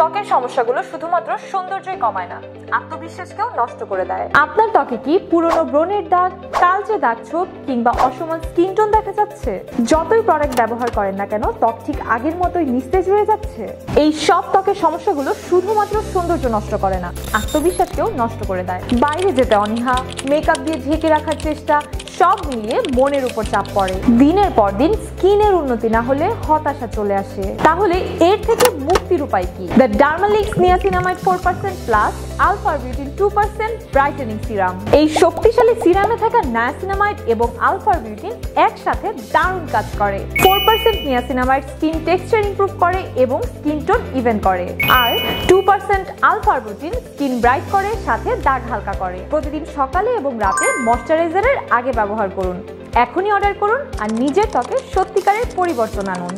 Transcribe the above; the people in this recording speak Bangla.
ত্বকের সমস্যাগুলো শুধুমাত্র সৌন্দর্যই কমায় না, আত্মবিশ্বাসকেও নষ্ট করে দেয়। আপনার ত্বকে কি পুরনো ব্রণের দাগ, কালচে দাগ ছোপ কিংবা অসমান স্কিন টোন দেখা যাচ্ছে? যতই প্রোডাক্ট ব্যবহার করেন না কেন, ত্বক ঠিক আগের মতোই নিস্তেজ রয়ে যাচ্ছে? এই সব ত্বকের সমস্যাগুলো শুধুমাত্র সৌন্দর্য নষ্ট করে না, আত্মবিশ্বাসকেও নষ্ট করে দেয়। বাইরে যেতে অনীহা, মেকআপ দিয়ে ঢেকে রাখার চেষ্টা, সব মিলিয়ে মনের উপর চাপ পড়ে। দিনের পর দিন স্কিনের উন্নতি না হলে হতাশা চলে আসে। তাহলে এর থেকে মুক্তির উপায় কি? The Dermalix niacinamide 4% plus alpha arbutin 2% brightening serum. এই শক্তিশালী সিরামে থাকা নিয়াসিনামাইড এবং আলফা বিউটিন একসাথে দারুণ কাজ করে। 4% নিয়াসিনামাইড স্কিন টেক্সচার ইমপ্রুভ করে এবং স্কিন টোন ইভেন করে, আর 2% আলফা বিউটিন স্কিন ব্রাইট করে, সাথে দাগ হালকা করে। প্রতিদিন সকালে এবং রাতে ময়শ্চারাইজারের আগে ব্যবহার করুন। এখনই অর্ডার করুন আর নিজের ত্বকে সত্যিকারের পরিবর্তন আনুন।